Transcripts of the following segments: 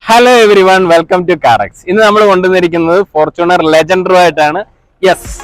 Hello everyone, welcome to Carax. ഇന്ന് നമ്മൾ കൊണ്ടുവന്നിരിക്കുന്നത് ഫോർച്യൂണർ ലെജൻഡറുമായിട്ടാണ്. യെസ്,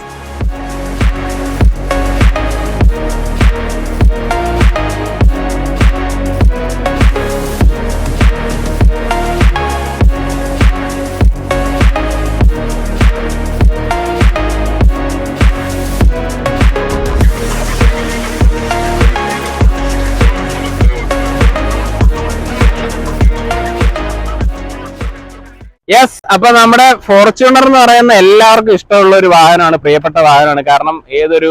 അപ്പൊ നമ്മുടെ ഫോർച്യൂണർ എന്ന് പറയുന്ന എല്ലാവർക്കും ഇഷ്ടമുള്ള ഒരു വാഹനമാണ്, പ്രിയപ്പെട്ട വാഹനമാണ്. കാരണം ഏതൊരു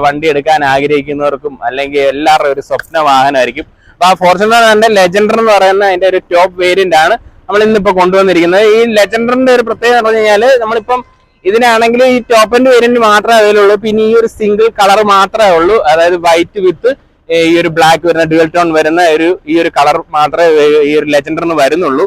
വണ്ടി എടുക്കാൻ ആഗ്രഹിക്കുന്നവർക്കും അല്ലെങ്കിൽ എല്ലാവരുടെ ഒരു സ്വപ്ന വാഹനമായിരിക്കും. അപ്പൊ ആ ഫോർച്യൂണറിന്റെ ലെജൻഡർ എന്ന് പറയുന്ന അതിന്റെ ഒരു ടോപ്പ് വേരിയന്റ് ആണ് നമ്മൾ ഇന്നിപ്പോ കൊണ്ടുവന്നിരിക്കുന്നത്. ഈ ലെജൻഡറിന്റെ ഒരു പ്രത്യേകത എന്ന് പറഞ്ഞു കഴിഞ്ഞാൽ നമ്മളിപ്പം ഇതിനാണെങ്കിൽ ഈ ടോപ്പ് എൻഡ് വേരിയന്റ് മാത്രമേ അവൈലുള്ളൂ. പിന്നെ ഈ ഒരു സിംഗിൾ കളർ മാത്രമേ ഉള്ളൂ, അതായത് വൈറ്റ് വിത്ത് ഈ ഒരു ബ്ലാക്ക് വരുന്ന ഡ്യുവൽ ടോൺ വരുന്ന ഈ ഒരു കളർ മാത്രമേ ഈ ഒരു ലെജൻഡറിന് വരുന്നുള്ളൂ.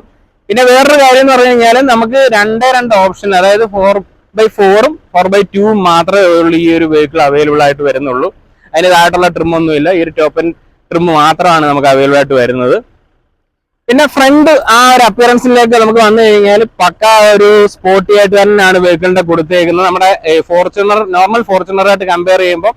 പിന്നെ വേറൊരു കാര്യം എന്ന് പറഞ്ഞു കഴിഞ്ഞാൽ നമുക്ക് രണ്ട് ഓപ്ഷൻ, അതായത് 4x4ഉം 4x2ഉം മാത്രമേ ഉള്ളൂ ഈ ഒരു വെഹിക്കിൾ അവൈലബിൾ ആയിട്ട് വരുന്നുള്ളൂ. അതിന് താഴെയുള്ള ട്രിം ഒന്നുമില്ല, ഈ ഒരു ടോപ്പ് ആൻഡ് ട്രിം മാത്രമാണ് നമുക്ക് അവൈലബിൾ ആയിട്ട് വരുന്നത്. പിന്നെ ഫ്രണ്ട് ആ ഒരു അപ്പിയറൻസിലേക്ക് നമുക്ക് വന്നു കഴിഞ്ഞാൽ പക്ക ഒരു സ്പോർട്ടി ആയിട്ട് തന്നെയാണ് വെഹിക്കിളിന്റെ കൊടുത്തേക്കുന്നത്. നമ്മുടെ ഫോർച്യൂണർ നോർമൽ ഫോർച്യൂണറായിട്ട് കമ്പയർ ചെയ്യുമ്പോൾ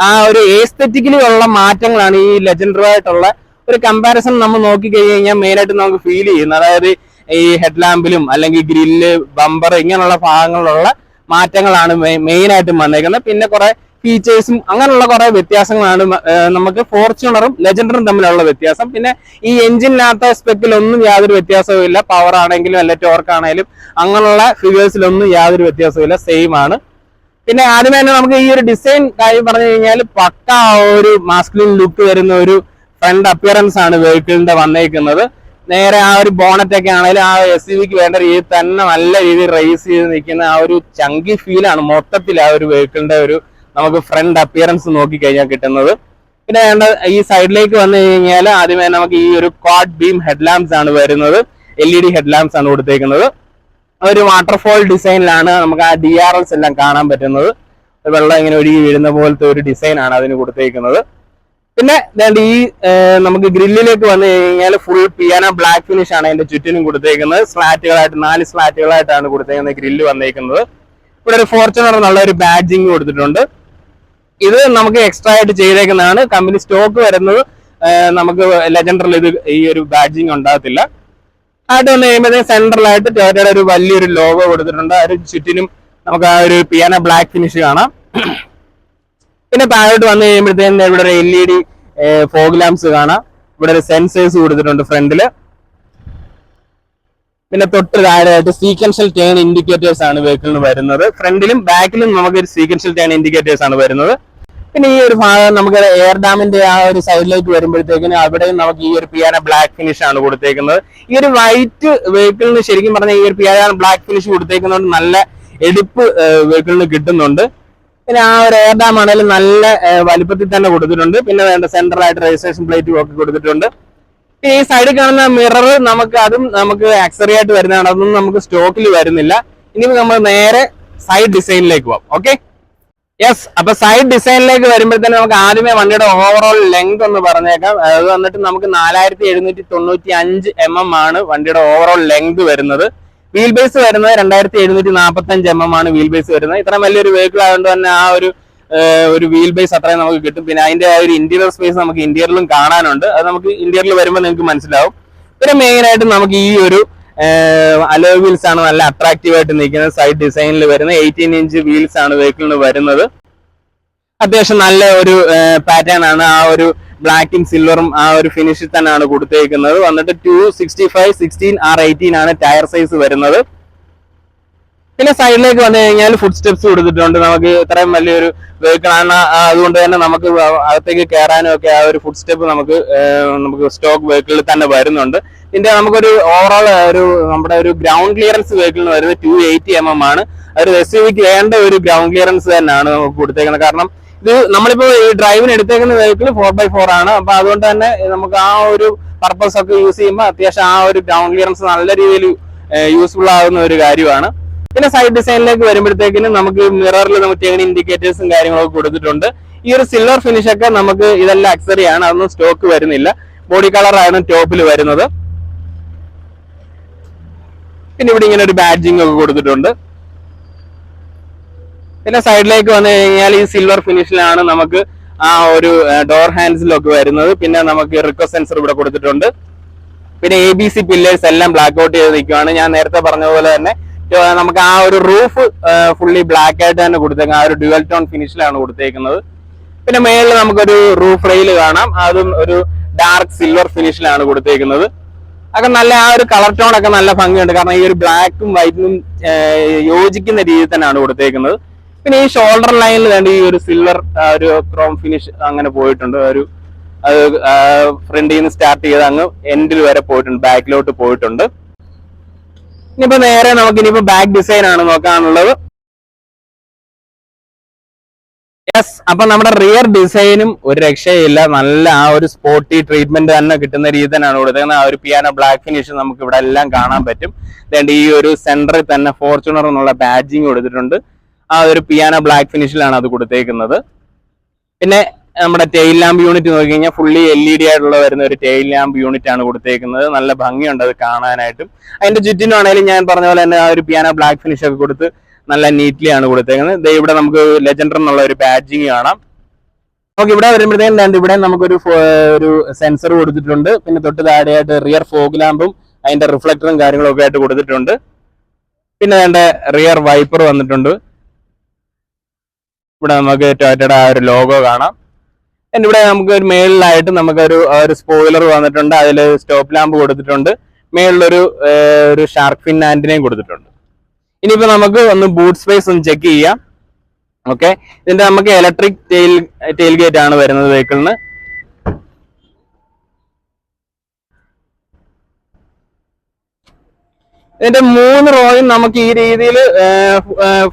ആ ഒരു എസ്തെറ്റിക്കലി ഉള്ള മാറ്റങ്ങളാണ് ഈ ലെജൻഡറുമായിട്ടുള്ള ഒരു കമ്പാരിസൺ നമ്മൾ നോക്കി കഴിഞ്ഞാൽ മെയിനായിട്ട് നമുക്ക് ഫീൽ ചെയ്യുന്നത്. അതായത് ഈ ഹെഡ് ലാമ്പിലും അല്ലെങ്കിൽ ഗ്രില്ല്, ബമ്പർ ഇങ്ങനെയുള്ള ഭാഗങ്ങളിലുള്ള മാറ്റങ്ങളാണ് മെയിനായിട്ടും വന്നേക്കുന്നത്. പിന്നെ കുറെ ഫീച്ചേഴ്സും അങ്ങനെയുള്ള കുറെ വ്യത്യാസങ്ങളാണ് നമുക്ക് ഫോർച്യൂണറും ലെജൻഡറും തമ്മിലുള്ള വ്യത്യാസം. പിന്നെ ഈ എഞ്ചിനകത്തെ സ്പെക്കിലൊന്നും യാതൊരു വ്യത്യാസവും ഇല്ല. പവർ ആണെങ്കിലും അല്ലെ ടോർക്ക് ആണെങ്കിലും അങ്ങനെയുള്ള ഫിഗേഴ്സിലൊന്നും യാതൊരു വ്യത്യാസവും ഇല്ല, സെയിം ആണ്. പിന്നെ ആദ്യമേ തന്നെ നമുക്ക് ഈ ഒരു ഡിസൈൻ കാര്യം പറഞ്ഞു കഴിഞ്ഞാൽ പക്ക ഒരു മാസ്കുലിൻ ലുക്ക് വരുന്ന ഒരു ഫ്രണ്ട് അപ്പിയറൻസ് ആണ് വെഹിക്കിളിന്റെ വന്നേക്കുന്നത്. നേരെ ആ ഒരു ബോണറ്റ് ഒക്കെ ആണെങ്കിലും ആ SUVക്ക് വേണ്ട രീതിയിൽ തന്നെ നല്ല രീതിയിൽ റേസ് ചെയ്ത് നിൽക്കുന്ന ആ ഒരു ചങ്കി ഫീലാണ് മൊത്തത്തിൽ ആ ഒരു വെഹിക്കിളിന്റെ ഒരു നമുക്ക് ഫ്രണ്ട് അപ്പിയറൻസ് നോക്കി കഴിഞ്ഞാൽ കിട്ടുന്നത്. പിന്നെ വേണ്ട ഈ സൈഡിലേക്ക് വന്നു കഴിഞ്ഞാൽ ആദ്യമേ നമുക്ക് ഈ ഒരു ക്വാഡ് ബീം ഹെഡ് ലാംപ്സ് ആണ് വരുന്നത്. LED ഹെഡ് ലാംപ്സ് ആണ് കൊടുത്തേക്കുന്നത്. ഒരു വാട്ടർഫോൾ ഡിസൈനിലാണ് നമുക്ക് ആ DRLs എല്ലാം കാണാൻ പറ്റുന്നത്. വെള്ളം ഇങ്ങനെ ഒഴുകി വീഴുന്ന പോലത്തെ ഒരു ഡിസൈൻ ആണ് അതിന് കൊടുത്തേക്കുന്നത്. പിന്നെ ഈ നമുക്ക് ഗ്രില്ലിലേക്ക് വന്നു കഴിഞ്ഞാൽ ഫുൾ പിയാനോ ബ്ലാക്ക് ഫിനിഷ് ആണ് അതിന്റെ ചുറ്റിനും കൊടുത്തേക്കുന്നത്. സ്ലാറ്റുകളായിട്ട് 4 സ്ലാറ്റുകളായിട്ടാണ് കൊടുത്തേക്കുന്നത് ഗ്രില്ല് വന്നേക്കുന്നത്. ഇവിടെ ഒരു ഫോർച്യൂണർ എന്നുള്ള ഒരു ബാഡ്ജിങ് കൊടുത്തിട്ടുണ്ട്. ഇത് നമുക്ക് എക്സ്ട്രാ ആയിട്ട് ചെയ്തേക്കുന്നതാണ്. കമ്പനി സ്റ്റോക്ക് വരുന്നത് നമുക്ക് ലെജൻഡറിൽ ഇത് ഈ ഒരു ബാഡ്ജിങ് ഉണ്ടാകത്തില്ല. ആയിട്ട് വന്നു കഴിയുമ്പോഴത്തേക്ക് സെൻട്രലായിട്ട് ടൊയോട്ടയുടെ ഒരു വലിയൊരു ലോഗോ കൊടുത്തിട്ടുണ്ട്. ആ ഒരു ചുറ്റിനും നമുക്ക് ആ ഒരു പിയാനോ ബ്ലാക്ക് ഫിനിഷ് കാണാം. പിന്നെ താഴോട്ട് വന്നു കഴിയുമ്പോഴത്തേന് ഇവിടെ ഒരു LED ഫോഗ് ലാംപ്സ് കാണാം. ഇവിടെ ഒരു സെൻസേഴ്സ് കൊടുത്തിട്ടുണ്ട് ഫ്രണ്ടില്. പിന്നെ തൊട്ട് താഴെയായിട്ട് സീക്വൻഷ്യൽ ടേൺ ഇൻഡിക്കേറ്റേഴ്സ് ആണ് വെഹിക്കിളിന് വരുന്നത്. ഫ്രണ്ടിലും ബാക്കിലും നമുക്ക് ഒരു സീക്വൻഷ്യൽ ടേൺ ഇൻഡിക്കേറ്റേഴ്സ് ആണ് വരുന്നത്. പിന്നെ ഈ ഒരു ഭാഗം നമുക്ക് എയർ ഡാമിന്റെ ആ ഒരു സൈഡിലേക്ക് വരുമ്പോഴത്തേക്കിന് അവിടെയും നമുക്ക് ഈ ഒരു പിയാനോ ബ്ലാക്ക് ഫിനിഷ് ആണ് കൊടുത്തേക്കുന്നത്. ഈ ഒരു വൈറ്റ് വെഹിക്കിളിന് ശരിക്കും പറഞ്ഞാൽ ഈ ഒരു പിയാനോ ബ്ലാക്ക് ഫിനിഷ് കൊടുത്തേക്കുന്നതുകൊണ്ട് നല്ല എടുപ്പ് വെഹിക്കിളിന് കിട്ടുന്നുണ്ട്. പിന്നെ ആ ഒരു എയർ ഡാം ആണെങ്കിലും നല്ല വലിപ്പത്തിൽ തന്നെ കൊടുത്തിട്ടുണ്ട്. പിന്നെ വേണ്ട സെൻട്രലായിട്ട് രജിസ്ട്രേഷൻ പ്ലേറ്റും ഒക്കെ കൊടുത്തിട്ടുണ്ട്. ഈ സൈഡിൽ കാണുന്ന മിറർ നമുക്ക് ആക്സറി ആയിട്ട് വരുന്നതാണ്. അതൊന്നും നമുക്ക് സ്റ്റോക്കിൽ വരുന്നില്ല. ഇനി നമ്മൾ നേരെ സൈഡ് ഡിസൈനിലേക്ക് പോകാം. Okay, yes. അപ്പൊ സൈഡ് ഡിസൈനിലേക്ക് വരുമ്പോഴത്തേന് നമുക്ക് ആദ്യമേ വണ്ടിയുടെ ഓവറോൾ ലെങ്ത് ഒന്ന് പറഞ്ഞേക്കാം. അത് വന്നിട്ട് നമുക്ക് 4795 mm ആണ് വണ്ടിയുടെ ഓവറോൾ ലെങ്ത് വരുന്നത്. വീൽ ബേസ് വരുന്നത് 2745 mm ആണ് വീൽ ബേസ് വരുന്നത്. ഇത്ര വലിയൊരു വെഹിക്കിൾ ആയതുകൊണ്ട് തന്നെ ആ ഒരു വീൽ ബേസ് അത്രയും നമുക്ക് കിട്ടും. പിന്നെ അതിന്റെ ആ ഒരു ഇന്റീരിയർ സ്പേസ് നമുക്ക് ഇന്റീരിയറിലും കാണാനുണ്ട്. അത് നമുക്ക് ഇന്റീരിയറിൽ വരുമ്പോൾ നിങ്ങൾക്ക് മനസ്സിലാവും. പിന്നെ മെയിൻ ആയിട്ട് നമുക്ക് ഈ ഒരു അലോയ് വീൽസ് ആണ് നല്ല അട്രാക്റ്റീവ് ആയിട്ട് നിൽക്കുന്നത്. സൈഡ് ഡിസൈനിൽ വരുന്ന 18 ഇഞ്ച് വീൽസ് ആണ് വെഹിക്കിളിന് വരുന്നത്. അത്യാവശ്യം നല്ല ഒരു പാറ്റേൺ ആണ്. ആ ഒരു ബ്ലാക്കും സിൽവറും ആ ഒരു ഫിനിഷിൽ തന്നെയാണ് കൊടുത്തേക്കുന്നത്. വന്നിട്ട് 265 16 R18 ആണ് ടയർ സൈസ് വരുന്നത്. പിന്നെ സൈഡിലേക്ക് വന്നു കഴിഞ്ഞാൽ ഫുഡ് സ്റ്റെപ്സ് കൊടുത്തിട്ടുണ്ട്. നമുക്ക് ഇത്രയും വലിയൊരു വെഹിക്കിൾ ആണ്, അതുകൊണ്ട് തന്നെ നമുക്ക് അകത്തേക്ക് കയറാനും ഒക്കെ ആ ഒരു ഫുഡ് സ്റ്റെപ്പ് നമുക്ക് സ്റ്റോക്ക് വെഹിക്കിളിൽ തന്നെ വരുന്നുണ്ട്. പിന്നെ നമുക്കൊരു ഓവറോൾ നമ്മുടെ ഒരു ഗ്രൗണ്ട് ക്ലിയറൻസ് വെഹിക്കിളിന് വരുന്നത് 280 mm ആണ്. ഒരു SUVക്ക് വേണ്ട ഒരു ഗ്രൗണ്ട് ക്ലിയറൻസ് തന്നെയാണ് നമുക്ക് കൊടുത്തേക്കുന്നത്. കാരണം ഇത് നമ്മളിപ്പോ ഈ ഡ്രൈവിന് എടുത്തേക്കുന്ന വെഹിക്കിൾ 4x4 ആണ്. അപ്പൊ അതുകൊണ്ട് തന്നെ നമുക്ക് ആ ഒരു പർപ്പസ് ഒക്കെ യൂസ് ചെയ്യുമ്പോൾ അത്യാവശ്യം ആ ഒരു ഗ്രൗണ്ട് ക്ലിയറൻസ് നല്ല രീതിയിൽ യൂസ്ഫുൾ ആകുന്ന ഒരു കാര്യമാണ്. പിന്നെ സൈഡ് ഡിസൈനിലേക്ക് വരുമ്പോഴത്തേക്കിന് നമുക്ക് മിററിൽ നമുക്ക് ടേൺ ഇൻഡിക്കേറ്റേഴ്സും കാര്യങ്ങളൊക്കെ കൊടുത്തിട്ടുണ്ട്. ഈ ഒരു സിൽവർ ഫിനിഷ് ഒക്കെ നമുക്ക് ഇതെല്ലാം അക്സറി ആണ്, അതൊന്നും സ്റ്റോക്ക് വരുന്നില്ല. ബോഡി കളർ ആണ് ടോപ്പിൽ വരുന്നത്. പിന്നെ ഇവിടെ ഇങ്ങനെ ഒരു ബാഡ്ജിങ് ഒക്കെ കൊടുത്തിട്ടുണ്ട്. പിന്നെ സൈഡിലേക്ക് വന്നു കഴിഞ്ഞാൽ ഈ സിൽവർ ഫിനിഷിലാണ് നമുക്ക് ആ ഒരു ഡോർ ഹാൻഡ്സിലൊക്കെ വരുന്നത്. പിന്നെ നമുക്ക് റിക്വസ്റ്റ് സെൻസർ ഇവിടെ കൊടുത്തിട്ടുണ്ട്. പിന്നെ ABC പില്ലേഴ്സ് എല്ലാം ബ്ലാക്ക് ഔട്ട് ചെയ്ത് നിൽക്കുകയാണ്. ഞാൻ നേരത്തെ പറഞ്ഞ പോലെ തന്നെ നമുക്ക് ആ ഒരു റൂഫ് ഫുള്ളി ബ്ലാക്ക് ആയിട്ട് തന്നെ കൊടുത്തേക്കുന്നത്, ആ ഒരു ഡ്യുവൽ ടോൺ ഫിനിഷിലാണ് കൊടുത്തേക്കുന്നത്. പിന്നെ മേളിൽ നമുക്കൊരു റൂഫ് റെയിൽ കാണാം, അതും ഒരു ഡാർക്ക് സിൽവർ ഫിനിഷിലാണ് കൊടുത്തേക്കുന്നത്. ഒക്കെ നല്ല ആ ഒരു കളർ ടോൺ ഒക്കെ നല്ല ഭംഗിയുണ്ട്, കാരണം ഈ ഒരു ബ്ലാക്കും വൈറ്റിനും യോജിക്കുന്ന രീതിയിൽ തന്നെയാണ് കൊടുത്തേക്കുന്നത്. പിന്നെ ഈ ഷോൾഡർ ലൈനിൽ വേണ്ട ഈ ഒരു സിൽവർ ഒരു ക്രോം ഫിനിഷ് അങ്ങനെ പോയിട്ടുണ്ട്. ഒരു അത് ഫ്രണ്ടിൽ നിന്ന് സ്റ്റാർട്ട് ചെയ്ത് അങ്ങ് എൻഡിൽ വരെ പോയിട്ടുണ്ട്, ബാക്കിലോട്ട് പോയിട്ടുണ്ട്. ഇനിയിപ്പോ നേരെ നമുക്ക് ഇനിയിപ്പോ ബാക്ക് ഡിസൈൻ ആണ് നോക്കാനുള്ളത്. യെസ്, അപ്പൊ നമ്മുടെ റിയർ ഡിസൈനും ഒരു രക്ഷയില്ല, നല്ല ആ ഒരു സ്പോർട്ടി ട്രീറ്റ്മെന്റ് തന്നെ കിട്ടുന്ന രീതി തന്നെയാണ് കൊടുത്തേക്കുന്നത്. ആ ഒരു പിയാനോ ബ്ലാക്ക് ഫിനിഷ് നമുക്ക് ഇവിടെ എല്ലാം കാണാൻ പറ്റും. അതുകൊണ്ട് ഈ ഒരു സെന്ററിൽ തന്നെ ഫോർച്യൂണർ എന്നുള്ള ബാഡ്ജിങ് കൊടുത്തിട്ടുണ്ട്. ആ ഒരു പിയാനോ ബ്ലാക്ക് ഫിനിഷിലാണ് അത് കൊടുത്തേക്കുന്നത്. പിന്നെ നമ്മുടെ ടെയിൽ ലാമ്പ് യൂണിറ്റ് നോക്കി കഴിഞ്ഞാൽ ഫുള്ളി LED ആയിട്ടുള്ള വരുന്ന ഒരു ടെയിൽ ലാമ്പ് യൂണിറ്റ് ആണ് കൊടുത്തേക്കുന്നത്. നല്ല ഭംഗിയുണ്ട് അത് കാണാനായിട്ടും. അതിന്റെ ചുറ്റിനാണെങ്കിലും ഞാൻ പറഞ്ഞ പോലെ തന്നെ ആ ഒരു പിയാനോ ബ്ലാക്ക് ഫിനിഷ് ഒക്കെ കൊടുത്ത് നല്ല നീറ്റ്ലി ആണ് കൊടുത്തേക്കുന്നത്. ഇവിടെ നമുക്ക് ലെജൻഡർ എന്നുള്ള ഒരു ബാഡ്ജിങ് കാണാം. നമുക്ക് ഇവിടെ വരുമ്പോഴത്തേക്കും ഇവിടെ നമുക്കൊരു സെൻസർ കൊടുത്തിട്ടുണ്ട്. പിന്നെ തൊട്ട് താഴെയായിട്ട് റിയർ ഫോഗ് ലാമ്പും അതിന്റെ റിഫ്ലക്ടറും കാര്യങ്ങളും ഒക്കെ ആയിട്ട് കൊടുത്തിട്ടുണ്ട്. പിന്നെ അതിന്റെ റിയർ വൈപ്പർ വന്നിട്ടുണ്ട്. ഇവിടെ നമുക്ക് ടൊയോട്ടയുടെ ആ ഒരു ലോഗോ കാണാം. പിന്നെ ഇവിടെ നമുക്ക് ഒരു മേളിലായിട്ട് നമുക്കൊരു സ്പോയിലർ വന്നിട്ടുണ്ട്. അതിൽ സ്റ്റോപ്പ് ലാമ്പ് കൊടുത്തിട്ടുണ്ട്. മേളിലൊരു ഷാർക്ക് ഫിൻ ആന്റിനയും കൊടുത്തിട്ടുണ്ട്. ഇനിയിപ്പോ നമുക്ക് ഒന്ന് ബൂട്ട് സ്പേസ് ഒന്ന് ചെക്ക് ചെയ്യാം. ഓക്കെ, ഇതിന്റെ നമുക്ക് ഇലക്ട്രിക് ടെയിൽ ഗേറ്റ് ആണ് വരുന്നത് വെഹിക്കിളിന്. ഇതിന്റെ 3 റോയും നമുക്ക് ഈ രീതിയിൽ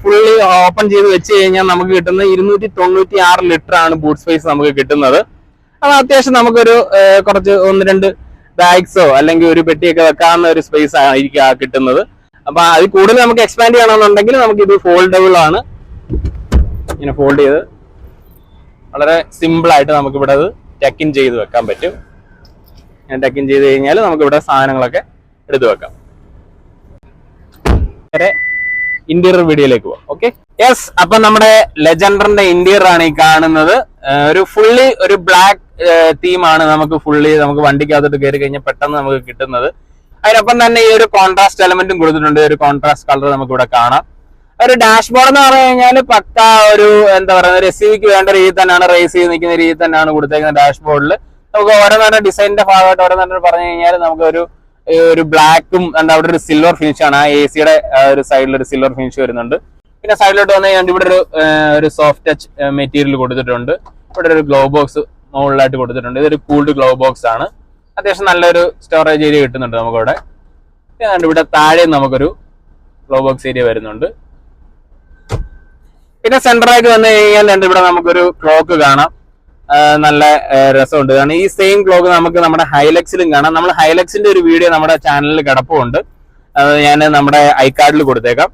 ഫുള്ളി ഓപ്പൺ ചെയ്ത് വെച്ച് കഴിഞ്ഞാൽ നമുക്ക് കിട്ടുന്ന 296 ലിറ്റർ ആണ് ബൂട്ട് സ്പേസ് നമുക്ക് കിട്ടുന്നത്. അത് അത്യാവശ്യം നമുക്കൊരു കുറച്ച് 1-2 ബാഗ്സോ അല്ലെങ്കിൽ ഒരു പെട്ടിയൊക്കെ വെക്കാവുന്ന ഒരു സ്പേസ് ആയിരിക്കും കിട്ടുന്നത്. അപ്പൊ അതിൽ കൂടുതൽ നമുക്ക് എക്സ്പാൻഡ് ചെയ്യണമെന്നുണ്ടെങ്കിൽ നമുക്ക് ഇത് ഫോൾഡബിൾ ആണ്. ഇങ്ങനെ ഫോൾഡ് ചെയ്ത് വളരെ സിമ്പിൾ ആയിട്ട് നമുക്ക് ഇവിടെ അത് ടക്ക് ഇൻ ചെയ്ത് വെക്കാൻ പറ്റും. ടക്ക് ഇൻ ചെയ്ത് കഴിഞ്ഞാൽ നമുക്ക് ഇവിടെ സാധനങ്ങളൊക്കെ എടുത്തു വെക്കാം. ഇന്റീരിയർ വീഡിയോയിലേക്ക് പോവാം. ഓക്കെ, യെസ്, അപ്പൊ നമ്മുടെ ലെജൻഡറിന്റെ ഇന്റീരിയർ ആണ് ഈ കാണുന്നത്. ഒരു ഫുള്ളി ഒരു ബ്ലാക്ക് തീമാണ് നമുക്ക് വണ്ടിക്കകത്തോട്ട് കയറി കഴിഞ്ഞാൽ പെട്ടെന്ന് നമുക്ക് കിട്ടുന്നത്. അതിനൊപ്പം തന്നെ ഈ ഒരു കോൺട്രാസ്റ്റ് എലമെന്റും കൊടുത്തിട്ടുണ്ട്. ഒരു കോൺട്രാസ്റ്റ് കളർ നമുക്ക് ഇവിടെ കാണാം. ഒരു ഡാഷ്ബോർഡ് എന്ന് പറഞ്ഞു കഴിഞ്ഞാൽ പക്ക ഒരു എന്താ പറയുക, ഒരു SUV-ക്ക് വേണ്ട രീതിയിൽ തന്നെയാണ്, റേസ് ചെയ്ത് നിൽക്കുന്ന രീതിയിൽ തന്നെയാണ് കൊടുത്തേക്കുന്നത്. ഡാഷ്ബോർഡിൽ നമുക്ക് ഓരോന്നോരോ ഡിസൈനിന്റെ ഭാഗമായിട്ട് ഓരോന്നോരോ പറഞ്ഞു കഴിഞ്ഞാൽ നമുക്ക് ഒരു ബ്ലാക്കും അവിടെ ഒരു സിൽവർ ഫിനിഷ് ആണ്. ആ AC-യുടെ ഒരു സൈഡിൽ ഒരു സിൽവർ ഫിനിഷ് വരുന്നുണ്ട്. പിന്നെ സൈഡിലോട്ട് വന്നു കഴിഞ്ഞാൽ ഇവിടെ ഒരു സോഫ്റ്റ് ടച്ച് മെറ്റീരിയൽ കൊടുത്തിട്ടുണ്ട്. ഇവിടെ ഒരു ഗ്ലോ ബോക്സ് മുകളിലായിട്ട് കൊടുത്തിട്ടുണ്ട്. ഇതൊരു കൂൾഡ് ഗ്ലോ ബോക്സ് ആണ്. അത്യാവശ്യം നല്ലൊരു സ്റ്റോറേജ് ഏരിയ കിട്ടുന്നുണ്ട് നമുക്കിവിടെ. ഇവിടെ താഴെ നമുക്കൊരു ഗ്ലോ ബോക്സ് ഏരിയ വരുന്നുണ്ട്. പിന്നെ സെന്ററായിട്ട് വന്നു കഴിഞ്ഞാൽ ഇവിടെ നമുക്കൊരു ക്ലോക്ക് കാണാം. നല്ല രസമുണ്ട്. കാരണം ഈ സെയിം ക്ലോക്ക് നമുക്ക് നമ്മുടെ ഹൈലക്സിലും കാണാം. നമ്മൾ ഹൈലക്സിന്റെ ഒരു വീഡിയോ നമ്മുടെ ചാനലിൽ കിടപ്പുണ്ട്. അത് ഞാൻ നമ്മുടെ ഐകാർഡിൽ കൊടുത്തേക്കാം.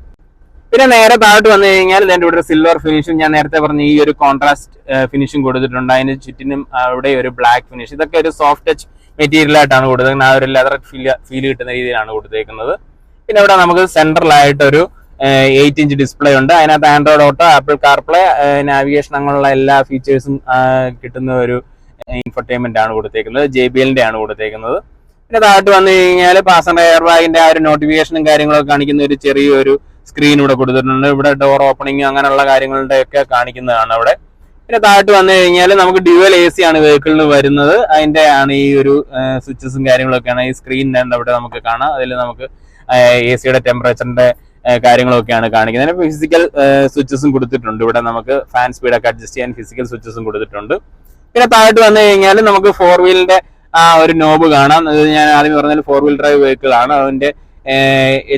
പിന്നെ നേരെ താഴോട്ട് വന്നു കഴിഞ്ഞാൽ ഇതിന്റെ ഇവിടെ ഒരു സിൽവർ ഫിനിഷും ഞാൻ നേരത്തെ പറഞ്ഞ ഈ ഒരു കോൺട്രാസ്റ്റ് ഫിനിഷും കൊടുത്തിട്ടുണ്ട്. അതിന് ചുറ്റിനും അവിടെ ഒരു ബ്ലാക്ക് ഫിനിഷ്. ഇതൊക്കെ ഒരു സോഫ്റ്റ് ടച്ച് മെറ്റീരിയൽ ആയിട്ടാണ് കൊടുത്തേക്കുന്നത്. ആ ഒരു ലെതർ ഫീൽ കിട്ടുന്ന രീതിയിലാണ് കൊടുത്തേക്കുന്നത്. പിന്നെ ഇവിടെ നമുക്ക് സെൻട്രലായിട്ടൊരു 8 ഇഞ്ച് ഡിസ്പ്ലേ ഉണ്ട്. അതിനകത്ത് Android auto, apple CarPlay, navigation അങ്ങനെയുള്ള എല്ലാ ഫീച്ചേഴ്സും കിട്ടുന്ന ഒരു ഇൻഫർടൈൻമെന്റ് ആണ് കൊടുത്തേക്കുന്നത്. JBL-ന്റെ ആണ് കൊടുത്തേക്കുന്നത്. പിന്നെ താഴോട്ട് വന്നു കഴിഞ്ഞാൽ പാസഞ്ചർ എയർ ബാഗിന്റെ ആ ഒരു നോട്ടിഫിക്കേഷനും കാര്യങ്ങളൊക്കെ കാണിക്കുന്ന ഒരു ചെറിയൊരു സ്ക്രീൻ ഇവിടെ കൊടുത്തിട്ടുണ്ട്. ഇവിടെ ഡോർ ഓപ്പണിങ് അങ്ങനെയുള്ള കാര്യങ്ങളുടെ ഒക്കെ കാണിക്കുന്നതാണ് അവിടെ. പിന്നെ താഴോട്ട് വന്നു കഴിഞ്ഞാൽ നമുക്ക് ഡ്യുവൽ AC ആണ് വെഹിക്കിളിന് വരുന്നത്. അതിന്റെ ആണ് ഈ ഒരു സ്വിച്ചസും കാര്യങ്ങളൊക്കെയാണ് ഈ സ്ക്രീനിന്റെ അവിടെ നമുക്ക് കാണാം. അതിൽ നമുക്ക് AC-യുടെ ടെമ്പറേച്ചറിന്റെ കാര്യങ്ങളൊക്കെയാണ് കാണിക്കുന്നത്. ഫിസിക്കൽ സ്വിച്ചസും കൊടുത്തിട്ടുണ്ട്. ഇവിടെ നമുക്ക് ഫാൻ സ്പീഡൊക്കെ അഡ്ജസ്റ്റ് ചെയ്യാൻ ഫിസിക്കൽ സ്വിച്ചസും കൊടുത്തിട്ടുണ്ട്. പിന്നെ താഴോട്ട് വന്നു കഴിഞ്ഞാൽ നമുക്ക് 4 വീലിന്റെ ആ ഒരു നോബ് കാണാം. അത് ഞാൻ ആദ്യം പറഞ്ഞാൽ 4 വീൽ ഡ്രൈവ് വെഹിക്കിൾ ആണ്. അതിന്റെ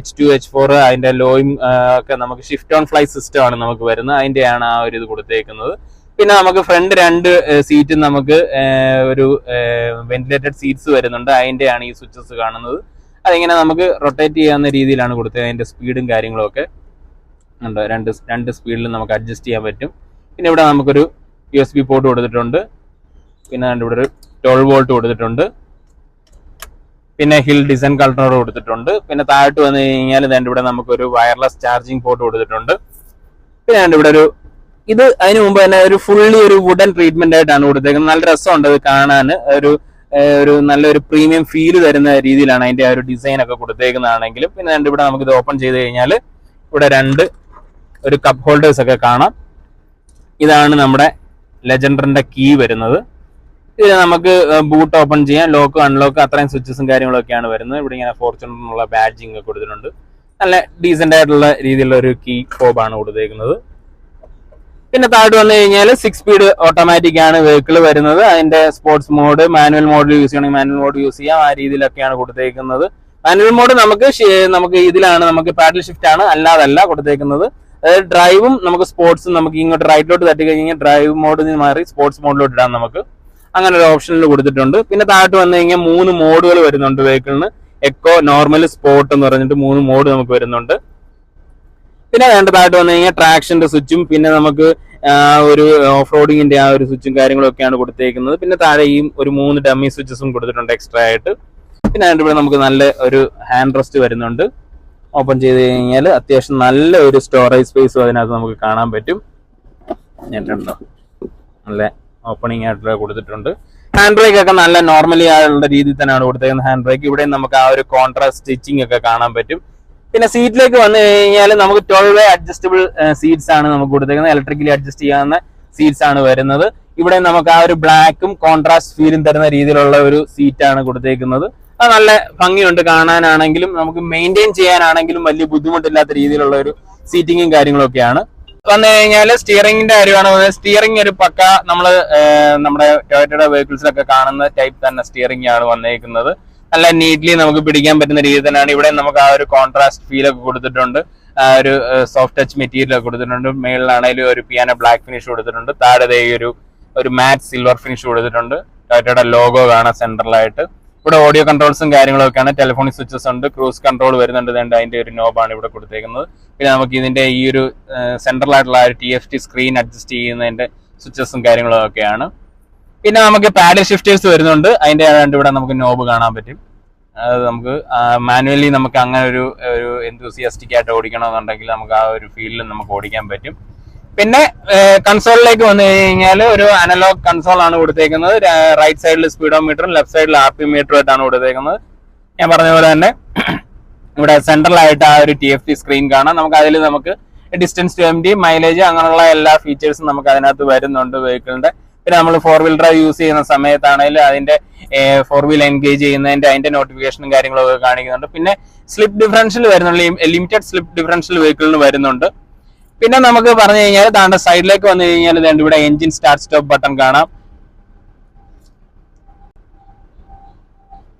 H2 H4 അതിന്റെ ലോയും ഒക്കെ നമുക്ക് ഷിഫ്റ്റ് ഓൺ ഫ്ലൈ സിസ്റ്റം ആണ് നമുക്ക് വരുന്നത്. അതിന്റെയാണ് ആ ഒരു ഇത് കൊടുത്തേക്കുന്നത്. പിന്നെ നമുക്ക് ഫ്രണ്ട് 2 സീറ്റും നമുക്ക് ഒരു വെന്റിലേറ്റഡ് സീറ്റ്സ് വരുന്നുണ്ട്. അതിന്റെയാണ് ഈ സ്വിച്ചസ് കാണുന്നത്. അതിങ്ങനെ നമുക്ക് റൊട്ടേറ്റ് ചെയ്യാവുന്ന രീതിയിലാണ് കൊടുത്തത്. അതിന്റെ സ്പീഡും കാര്യങ്ങളും ഒക്കെ ഉണ്ട്. രണ്ട് സ്പീഡിലും നമുക്ക് അഡ്ജസ്റ്റ് ചെയ്യാൻ പറ്റും. പിന്നെ ഇവിടെ നമുക്കൊരു USB പോർട്ട് കൊടുത്തിട്ടുണ്ട്. പിന്നെ ഇവിടെ ഒരു 12 വോൾട്ട് കൊടുത്തിട്ടുണ്ട്. പിന്നെ ഹിൽ ഡിസൈൻ കൺട്രോളർ കൊടുത്തിട്ടുണ്ട്. പിന്നെ താഴോട്ട് വന്നു കഴിഞ്ഞാൽ ഇവിടെ നമുക്കൊരു വയർലെസ് ചാർജിങ് പോർട്ട് കൊടുത്തിട്ടുണ്ട്. പിന്നെ ഇവിടെ ഒരു ഇത് അതിന് മുമ്പ് തന്നെ ഒരു ഫുള്ളി ഒരു വുഡൻ ട്രീറ്റ്മെന്റ് ആയിട്ടാണ് കൊടുത്തേക്കുന്നത്. നല്ല രസമുണ്ട് അത് കാണാൻ. ഒരു നല്ലൊരു പ്രീമിയം ഫീല് തരുന്ന രീതിയിലാണ് അതിന്റെ ആ ഒരു ഡിസൈൻ ഒക്കെ കൊടുത്തേക്കുന്നതാണെങ്കിലും. പിന്നെ ഇവിടെ നമുക്ക് ഇത് ഓപ്പൺ ചെയ്ത് കഴിഞ്ഞാൽ ഇവിടെ ഒരു കപ്പ് ഹോൾഡേഴ്സ് ഒക്കെ കാണാം. ഇതാണ് നമ്മുടെ ലെജൻഡറിന്റെ കീ വരുന്നത്. ഇത് നമുക്ക് ബൂട്ട് ഓപ്പൺ ചെയ്യാം, ലോക്ക് അൺലോക്ക് അത്രയും സ്വിച്ചസും കാര്യങ്ങളൊക്കെയാണ് വരുന്നത്. ഇവിടെ ഇങ്ങനെ ഫോർച്യൂണറിനുള്ള ബാഡ്ജിങ് ഒക്കെ കൊടുത്തിട്ടുണ്ട്. നല്ല ഡീസെന്റ് ആയിട്ടുള്ള രീതിയിലുള്ള ഒരു കീ ഫോബാണ് കൊടുത്തേക്കുന്നത്. പിന്നെ താഴോട്ട് വന്നു കഴിഞ്ഞാൽ 6 സ്പീഡ് ഓട്ടോമാറ്റിക് ആണ് വെഹിക്കിൾ വരുന്നത്. അതിന്റെ sports mode, manual mode use ചെയ്യണമെങ്കിൽ മാനുവൽ മോഡ് യൂസ് ചെയ്യാം. ആ രീതിയിലൊക്കെയാണ് കൊടുത്തേക്കുന്നത്. മാനുവൽ മോഡ് നമുക്ക് ഇതിലാണ്, നമുക്ക് പാഡൽ ഷിഫ്റ്റ് ആണ്, അല്ലാതല്ല കൊടുത്തേക്കുന്നത്. അതായത് ഡ്രൈവും നമുക്ക് സ്പോർട്സും നമുക്ക് ഇങ്ങോട്ട് റൈറ്റിലോട്ട് തട്ടി കഴിഞ്ഞാൽ ഡ്രൈവ് മോഡിൽ നിന്ന് മാറി സ്പോർട്സ് മോഡിലോട്ട് ഇടാം നമുക്ക്. അങ്ങനെ ഒരു ഓപ്ഷനിൽ കൊടുത്തിട്ടുണ്ട്. പിന്നെ താഴോട്ട് വന്നു കഴിഞ്ഞാൽ 3 മോഡുകൾ വരുന്നുണ്ട് വെഹിക്കിളിന്. എക്കോ, നോർമൽ, സ്പോർട്ട് എന്ന് പറഞ്ഞിട്ട് 3 മോഡ് നമുക്ക് വരുന്നുണ്ട്. പിന്നെ താഴോട്ട് വന്നു കഴിഞ്ഞാൽ ട്രാക്ഷന്റെ സ്വിച്ചും പിന്നെ നമുക്ക് ഒരു ഓഫ് റോഡിങ്ങിന്റെ ആ ഒരു സ്വിച്ചും കാര്യങ്ങളും ഒക്കെയാണ് കൊടുത്തേക്കുന്നത്. പിന്നെ താഴെയും ഒരു 3 ഡമ്മി സ്വിച്ചസും കൊടുത്തിട്ടുണ്ട് എക്സ്ട്രാ ആയിട്ട്. പിന്നെ ഇവിടെ നമുക്ക് നല്ല ഒരു ഹാൻഡ് റെസ്റ്റ് വരുന്നുണ്ട്. ഓപ്പൺ ചെയ്ത് കഴിഞ്ഞാൽ അത്യാവശ്യം നല്ല ഒരു സ്റ്റോറേജ് സ്പേസും അതിനകത്ത് നമുക്ക് കാണാൻ പറ്റും. നല്ല ഓപ്പണിംഗ് ആയിട്ട് കൊടുത്തിട്ടുണ്ട്. ഹാൻഡ് ബ്രേക്ക് ഒക്കെ നല്ല നോർമലി ആയുള്ള രീതിയിൽ തന്നെയാണ് കൊടുത്തേക്കുന്നത്. ഹാൻഡ് ബ്രേക്ക് ഇവിടെ നമുക്ക് ആ ഒരു കോൺട്രാസ്റ്റ് സ്റ്റിച്ചിങ് ഒക്കെ കാണാൻ പറ്റും. പിന്നെ സീറ്റിലേക്ക് വന്നു കഴിഞ്ഞാൽ നമുക്ക് 12 അഡ്ജസ്റ്റബിൾ സീറ്റ്സ് ആണ് നമുക്ക് കൊടുത്തേക്കുന്നത്. ഇലക്ട്രിക്കലി അഡ്ജസ്റ്റ് ചെയ്യാവുന്ന സീറ്റ്സ് ആണ് വരുന്നത്. ഇവിടെ നമുക്ക് ആ ഒരു ബ്ലാക്കും കോൺട്രാസ്റ്റ് ഫീലും തരുന്ന രീതിയിലുള്ള ഒരു സീറ്റാണ് കൊടുത്തേക്കുന്നത്. അത് നല്ല ഭംഗിയുണ്ട് കാണാനാണെങ്കിലും നമുക്ക് മെയിൻറ്റെയിൻ ചെയ്യാനാണെങ്കിലും വലിയ ബുദ്ധിമുട്ടില്ലാത്ത രീതിയിലുള്ള ഒരു സീറ്റിങ്ങും കാര്യങ്ങളൊക്കെയാണ്. വന്നു കഴിഞ്ഞാൽ സ്റ്റിയറിംഗിന്റെ കാര്യമാണ്. സ്റ്റിയറിംഗ് ഒരു പക്ക നമ്മുടെ ടൊയോട്ടയുടെ വെഹിക്കിൾസിലൊക്കെ കാണുന്ന ടൈപ്പ് തന്നെ സ്റ്റിയറിംഗ് ആണ് വന്നേക്കുന്നത്. നല്ല നീറ്റ്ലി നമുക്ക് പിടിക്കാൻ പറ്റുന്ന രീതിയിൽ തന്നെയാണ്. ഇവിടെ നമുക്ക് ആ ഒരു കോൺട്രാസ്റ്റ് ഫീൽ ഒക്കെ കൊടുത്തിട്ടുണ്ട്. ഒരു സോഫ്റ്റ് ടച്ച് മെറ്റീരിയൽ ഒക്കെ കൊടുത്തിട്ടുണ്ട്. മേളിലാണെങ്കിലും ഒരു പിയാനോ ബ്ലാക്ക് ഫിനിഷ് കൊടുത്തിട്ടുണ്ട്. താഴെ ഒരു മാറ്റ് സിൽവർ ഫിനിഷ് കൊടുത്തിട്ടുണ്ട്. ടൊയോട്ടയുടെ ലോഗോ കാണാം സെൻട്രലായിട്ട്. ഇവിടെ ഓഡിയോ കൺട്രോൾസും കാര്യങ്ങളൊക്കെയാണ്. ടെലിഫോണിക് സ്വിച്ചസ് ഉണ്ട്, ക്രൂസ് കൺട്രോൾ വരുന്നുണ്ട്. അതിന്റെ ഒരു നോബാണ് ഇവിടെ കൊടുത്തേക്കുന്നത്. പിന്നെ നമുക്ക് ഇതിന്റെ ഈ ഒരു സെൻട്രൽ ആയിട്ടുള്ള TFT സ്ക്രീൻ അഡ്ജസ്റ്റ് ചെയ്യുന്നതിന്റെ സ്വിച്ചസും കാര്യങ്ങളും ഒക്കെയാണ്. പിന്നെ നമുക്ക് പാഡൽ ഷിഫ്റ്റേഴ്സ് വരുന്നുണ്ട്. അതിന്റെ ഇവിടെ നമുക്ക് നോബ് കാണാൻ പറ്റും. അത് നമുക്ക് മാനുവലി നമുക്ക് അങ്ങനെ ഒരു എന്തൂസിയാസ്റ്റിക് ആയിട്ട് ഓടിക്കണമെന്നുണ്ടെങ്കിൽ നമുക്ക് ആ ഒരു ഫീൽഡിൽ നമുക്ക് ഓടിക്കാൻ പറ്റും. പിന്നെ കൺസോളിലേക്ക് വന്നു കഴിഞ്ഞാൽ ഒരു അനലോഗ് കൺസോൾ ആണ് കൊടുത്തേക്കുന്നത്. റൈറ്റ് സൈഡിൽ സ്പീഡോമീറ്ററും ലെഫ്റ്റ് സൈഡിൽ RPM മീറ്ററും ആയിട്ടാണ് കൊടുത്തേക്കുന്നത്. ഞാൻ പറഞ്ഞ പോലെ തന്നെ ഇവിടെ സെൻട്രലായിട്ട് ആ ഒരു TFT സ്ക്രീൻ കാണാം. നമുക്ക് ഡിസ്റ്റൻസ് ടു MT, മൈലേജ് അങ്ങനെയുള്ള എല്ലാ ഫീച്ചേഴ്സും നമുക്ക് അതിനകത്ത് വരുന്നുണ്ട് വെഹിക്കിളിന്റെ. പിന്നെ നമ്മൾ 4 വീൽ ഡ്രൈവ് യൂസ് ചെയ്യുന്ന സമയത്താണെങ്കിലും അതിന്റെ 4 വീൽ എൻഗേജ് ചെയ്യുന്നതിന്റെ അതിന്റെ നോട്ടിഫിക്കേഷനും കാര്യങ്ങളൊക്കെ കാണിക്കുന്നുണ്ട്. പിന്നെ സ്ലിപ്പ് ഡിഫറൻഷ്യൽ വരുന്നുണ്ട്, ലിമിറ്റഡ് സ്ലിപ്പ് ഡിഫറൻഷ്യൽ വെഹിക്കിളിന് വരുന്നുണ്ട്. പിന്നെ നമുക്ക് പറഞ്ഞു കഴിഞ്ഞാൽ താണ്ട സൈഡിലേക്ക് വന്നു കഴിഞ്ഞാൽ ഇവിടെ എഞ്ചിൻ സ്റ്റാർട്ട് സ്റ്റോപ്പ് ബട്ടൺ കാണാം.